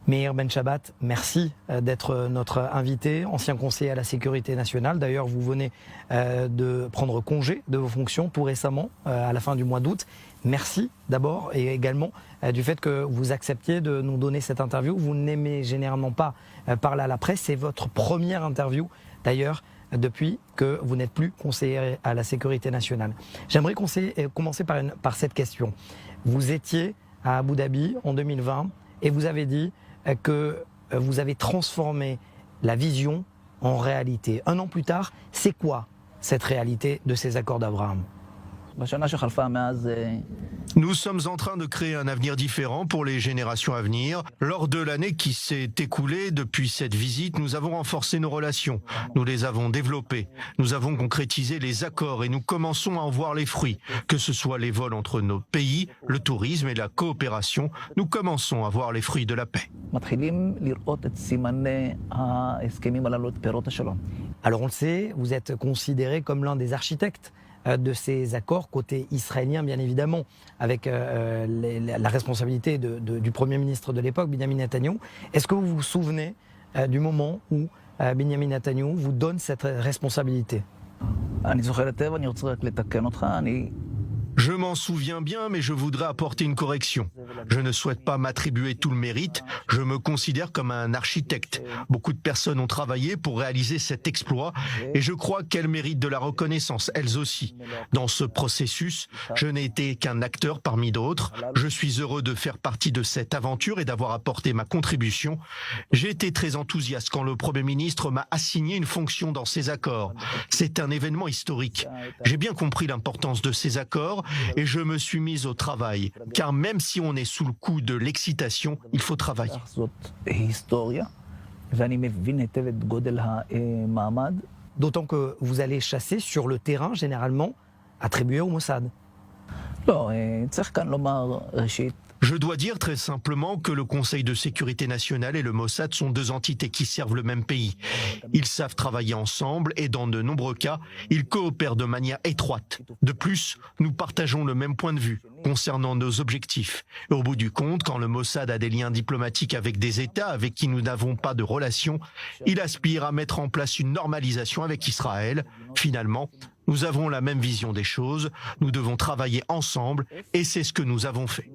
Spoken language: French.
Meir Ben Shabbat, merci d'être notre invité, ancien conseiller à la sécurité nationale. D'ailleurs, vous venez de prendre congé de vos fonctions tout récemment, à la fin du mois d'août. Merci d'abord et également du fait que vous acceptiez de nous donner cette interview. Vous n'aimez généralement pas parler à la presse. C'est votre première interview d'ailleurs depuis que vous n'êtes plus conseiller à la sécurité nationale. J'aimerais commencer par cette question. Vous étiez à Abu Dhabi en 2020 et vous avez dit que vous avez transformé la vision en réalité. Un an plus tard, c'est quoi cette réalité de ces accords d'Abraham ? Nous sommes en train de créer un avenir différent pour les générations à venir. Lors de l'année qui s'est écoulée depuis cette visite, nous avons renforcé nos relations. Nous les avons développées. Nous avons concrétisé les accords et nous commençons à en voir les fruits. Que ce soit les vols entre nos pays, le tourisme et la coopération, nous commençons à voir les fruits de la paix. Alors on le sait, vous êtes considéré comme l'un des architectes de ces accords côté israélien, bien évidemment, avec la responsabilité du Premier ministre de l'époque, Benjamin Netanyahou. Est-ce que vous vous souvenez du moment où Benjamin Netanyahou vous donne cette responsabilité ? Je m'en souviens bien, mais je voudrais apporter une correction. Je ne souhaite pas m'attribuer tout le mérite. Je me considère comme un architecte. Beaucoup de personnes ont travaillé pour réaliser cet exploit et je crois qu'elles méritent de la reconnaissance, elles aussi. Dans ce processus, je n'ai été qu'un acteur parmi d'autres. Je suis heureux de faire partie de cette aventure et d'avoir apporté ma contribution. J'ai été très enthousiaste quand le Premier ministre m'a assigné une fonction dans ces accords. C'est un événement historique. J'ai bien compris l'importance de ces accords et je me suis mise au travail, car même si on est sous le coup de l'excitation, il faut travailler. D'autant que vous allez chasser sur le terrain, généralement, attribué au Mossad. Je dois dire très simplement que le Conseil de sécurité nationale et le Mossad sont deux entités qui servent le même pays. Ils savent travailler ensemble et dans de nombreux cas, ils coopèrent de manière étroite. De plus, nous partageons le même point de vue concernant nos objectifs. Et au bout du compte, quand le Mossad a des liens diplomatiques avec des États avec qui nous n'avons pas de relation, il aspire à mettre en place une normalisation avec Israël. Finalement, nous avons la même vision des choses, nous devons travailler ensemble et c'est ce que nous avons fait.